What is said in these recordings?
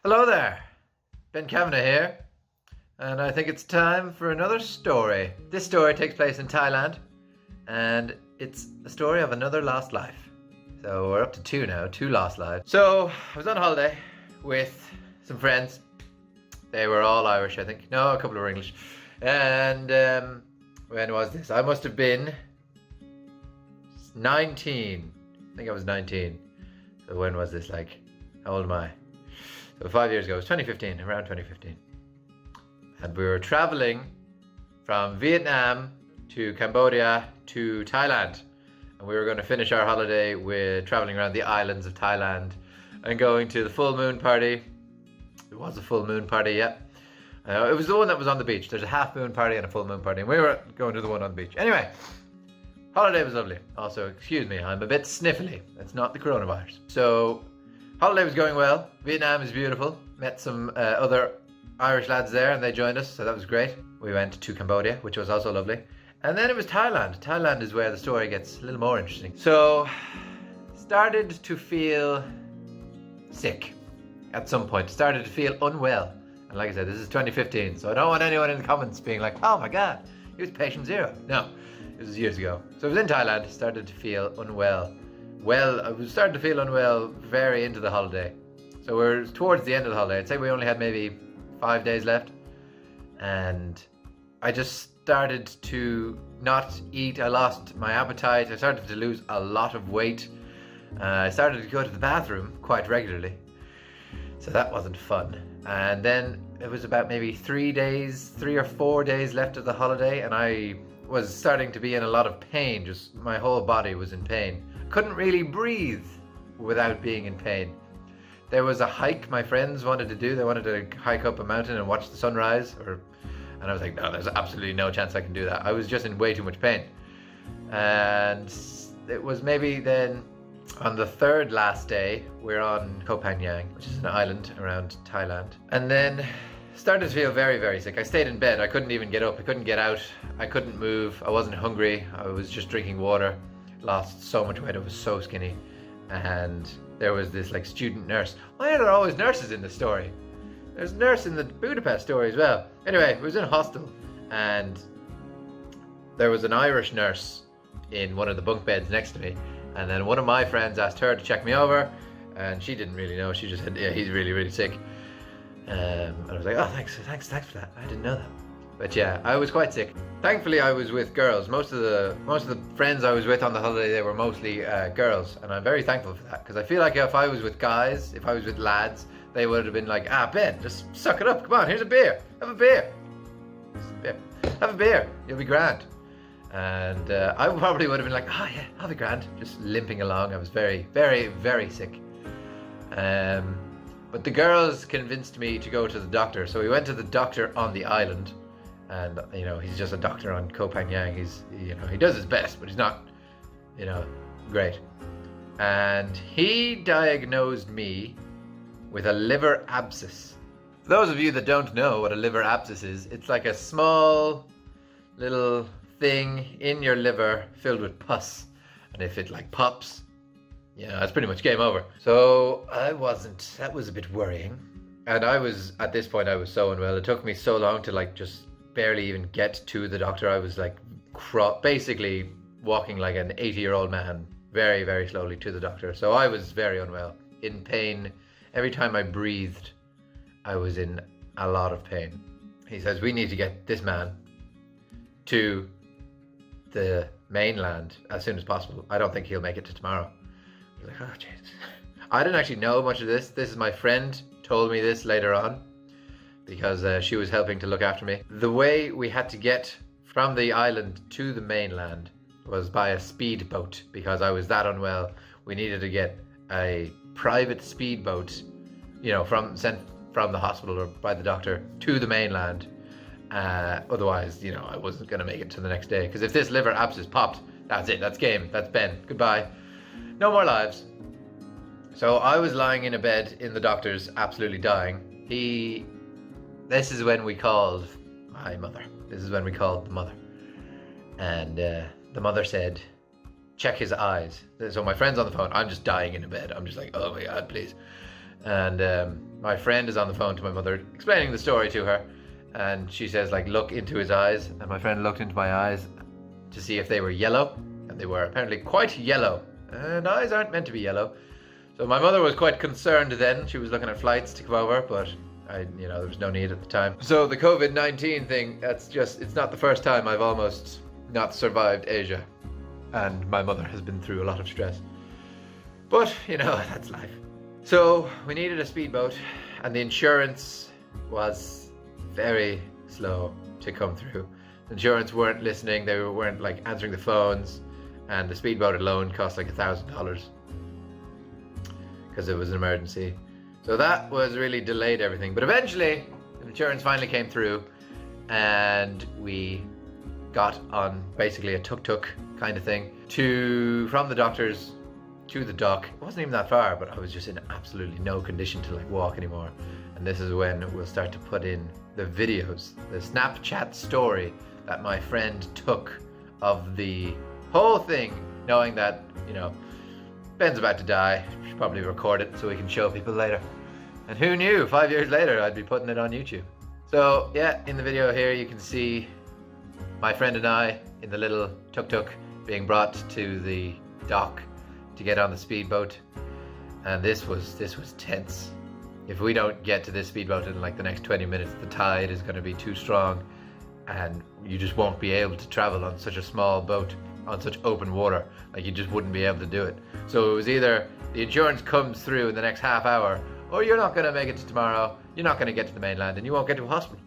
Hello there, Ben Kavanagh here, and I think it's time for another story. This story takes place in Thailand, and it's a story of another lost life. So we're up to two now, two lost lives. So I was on holiday with some friends. They were all Irish, I think. No, a couple were English. And when was this? I must have been 19. I think I was 19. So when was this? Like, how old am I? So 5 years ago, it was 2015, around 2015. And we were traveling from Vietnam to Cambodia to Thailand. And we were going to finish our holiday with traveling around the islands of Thailand and going to the full moon party. It was a full moon party, yeah. It was the one that was on the beach. There's a half moon party and a full moon party. And we were going to the one on the beach. Anyway, holiday was lovely. Also, excuse me, I'm a bit sniffly. It's not the coronavirus. So, holiday was going well. Vietnam is beautiful. Met some other Irish lads there and they joined us, so that was great. We went to Cambodia, which was also lovely. And then it was Thailand. Thailand is where the story gets a little more interesting. So, started to feel sick at some point. Started to feel unwell. And like I said, this is 2015, so I don't want anyone in the comments being like, oh my God, he was patient zero. No, it was years ago. So I was in Thailand, started to feel unwell. Well, I was starting to feel unwell very into the holiday. So we're towards the end of the holiday. I'd say we only had maybe 5 days left. And I just started to not eat. I lost my appetite. I started to lose a lot of weight. I started to go to the bathroom quite regularly. So that wasn't fun. And then it was about maybe 3 or 4 days left of the holiday. And I was starting to be in a lot of pain. Just my whole body was in pain. Couldn't really breathe without being in pain. There was a hike my friends wanted to do. They wanted to hike up a mountain and watch the sunrise. And I was like, no, there's absolutely no chance I can do that. I was just in way too much pain. And it was maybe then on the third last day, we're on Koh Phangan, which is an island around Thailand. And then started to feel very, very sick. I stayed in bed. I couldn't even get up. I couldn't get out. I couldn't move. I wasn't hungry. I was just drinking water. Lost so much weight. I was so skinny. And there was this like student nurse. Why are there always nurses in the story? There's a nurse in the Budapest story as well. Anyway, it was in a hostel and there was an Irish nurse in one of the bunk beds next to me. And then one of my friends asked her to check me over and she didn't really know. She just said, yeah, he's really, really sick. And I was like, oh, thanks for that. I didn't know that. But yeah, I was quite sick. Thankfully, I was with girls. Most of the friends I was with on the holiday, they were mostly girls, and I'm very thankful for that because I feel like if I was with guys, if I was with lads, they would have been like, Ben, just suck it up. Come on, here's a beer. Have a beer. Have a beer. You'll be grand. And I probably would have been like, oh yeah, I'll be grand. Just limping along. I was very, very, very sick. But the girls convinced me to go to the doctor. So we went to the doctor on the island. And, you know, he's just a doctor on Koh Phangan. He does his best, but he's not, great. And he diagnosed me with a liver abscess. For those of you that don't know what a liver abscess is, it's like a small little thing in your liver filled with pus. And if it like pops, that's pretty much game over. So that was a bit worrying. And at this point, I was so unwell. It took me so long to like just barely even get to the doctor. I was like basically walking like an 80-year-old man very, very slowly to the doctor. So I was very unwell, in pain. Every time I breathed, I was in a lot of pain. He says, we need to get this man to the mainland as soon as possible. I don't think he'll make it to tomorrow. I was like, oh, jeez. I didn't actually know much of this. This is my friend told me this later on, because she was helping to look after me. The way we had to get from the island to the mainland was by a speedboat because I was that unwell. We needed to get a private speedboat, sent from the hospital or by the doctor to the mainland. Otherwise, I wasn't going to make it to the next day because if this liver abscess popped, that's it. That's game. That's Ben. Goodbye. No more lives. So I was lying in a bed in the doctor's, absolutely dying. This is when we called my mother. This is when we called the mother. And the mother said, check his eyes. So my friend's on the phone. I'm just dying in a bed. I'm just like, oh my God, please. And my friend is on the phone to my mother explaining the story to her, and she says, like, look into his eyes, and my friend looked into my eyes to see if they were yellow, and they were apparently quite yellow, and eyes aren't meant to be yellow. So my mother was quite concerned then. She was looking at flights to come over, but there was no need at the time. So the COVID-19 thing, it's not the first time I've almost not survived Asia, and my mother has been through a lot of stress. But, that's life. So we needed a speedboat, and the insurance was very slow to come through. The insurance weren't listening, they weren't like answering the phones, and the speedboat alone cost like $1,000 because it was an emergency. So that was really delayed everything. But eventually, the insurance finally came through, and we got on basically a tuk-tuk kind of thing from the doctors to the dock. It wasn't even that far, but I was just in absolutely no condition to like walk anymore. And this is when we'll start to put in the videos, the Snapchat story that my friend took of the whole thing, knowing that, Ben's about to die. We should probably record it so we can show people later. And who knew, 5 years later, I'd be putting it on YouTube. So yeah, in the video here, you can see my friend and I in the little tuk-tuk being brought to the dock to get on the speedboat. And this was tense. If we don't get to this speedboat in like the next 20 minutes, the tide is going to be too strong, and you just won't be able to travel on such a small boat, on such open water. Like, you just wouldn't be able to do it. So it was either the insurance comes through in the next half hour, or you're not going to make it to tomorrow, you're not going to get to the mainland, and you won't get to a hospital.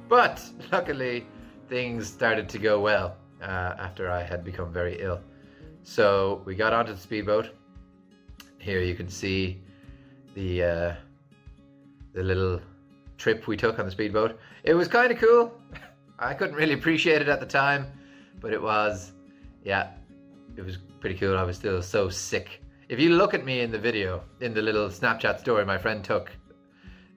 But luckily, things started to go well after I had become very ill. So we got onto the speedboat. Here you can see the little trip we took on the speedboat. It was kind of cool. I couldn't really appreciate it at the time, but it was pretty cool. I was still so sick. If you look at me in the video, in the little Snapchat story my friend took,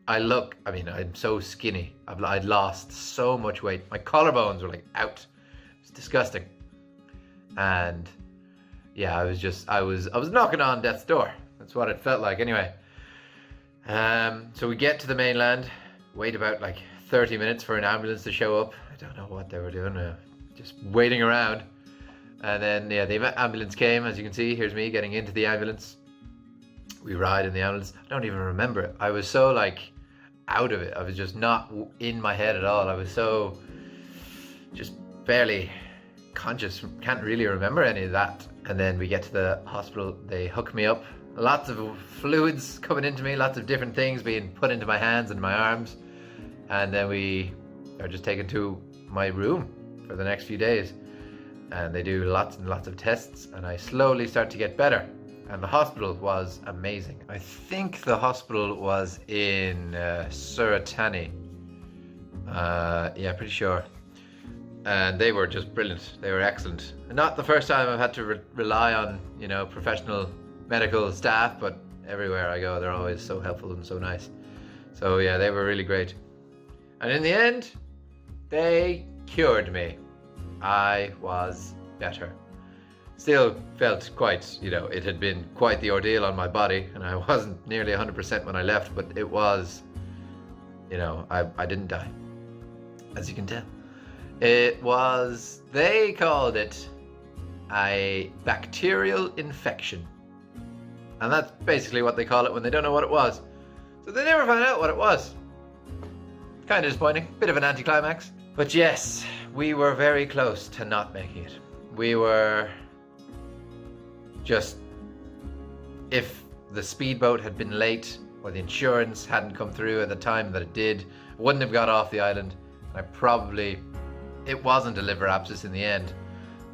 I'm so skinny. I'd lost so much weight. My collarbones were like out. It's disgusting. And yeah, I was knocking on death's door. That's what it felt like anyway. So we get to the mainland, wait about like 30 minutes for an ambulance to show up. I don't know what they were doing, just waiting around. And then the ambulance came. As you can see, here's me getting into the ambulance. We ride in the ambulance. I don't even remember it. I was so like out of it. I was just not in my head at all. I was so just barely conscious. Can't really remember any of that. And then we get to the hospital. They hook me up. Lots of fluids coming into me, lots of different things being put into my hands and my arms. And then we are just taken to my room for the next few days. And they do lots and lots of tests, and I slowly start to get better. And the hospital was amazing. I think the hospital was in Suratani. Pretty sure. And they were just brilliant. They were excellent. And not the first time I've had to rely on, professional medical staff, but everywhere I go, they're always so helpful and so nice. So yeah, they were really great. And in the end, they cured me. I was better. Still felt quite, it had been quite the ordeal on my body, and I wasn't nearly 100% when I left, but it was, I didn't die, as you can tell. They called it a bacterial infection. And that's basically what they call it when they don't know what it was. So they never found out what it was. Kind of disappointing, bit of an anticlimax. But yes, we were very close to not making it. We were just, if the speedboat had been late or the insurance hadn't come through at the time that it did, I wouldn't have got off the island. It wasn't a liver abscess in the end,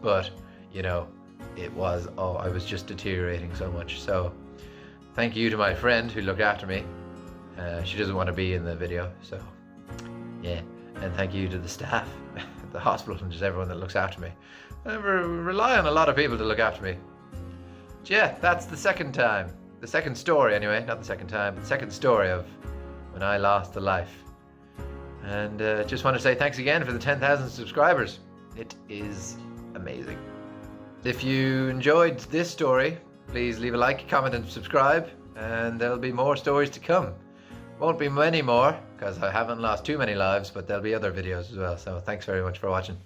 but it was, I was just deteriorating so much. So thank you to my friend who looked after me. She doesn't want to be in the video, so yeah. And thank you to the staff at the hospital and just everyone that looks after me. I rely on a lot of people to look after me. But yeah, that's the second time. The second story anyway, not the second time, but the second story of when I lost a life. And just want to say thanks again for the 10,000 subscribers. It is amazing. If you enjoyed this story, please leave a like, comment and subscribe, and there'll be more stories to come. Won't be many more because I haven't lost too many lives, but there'll be other videos as well. So thanks very much for watching.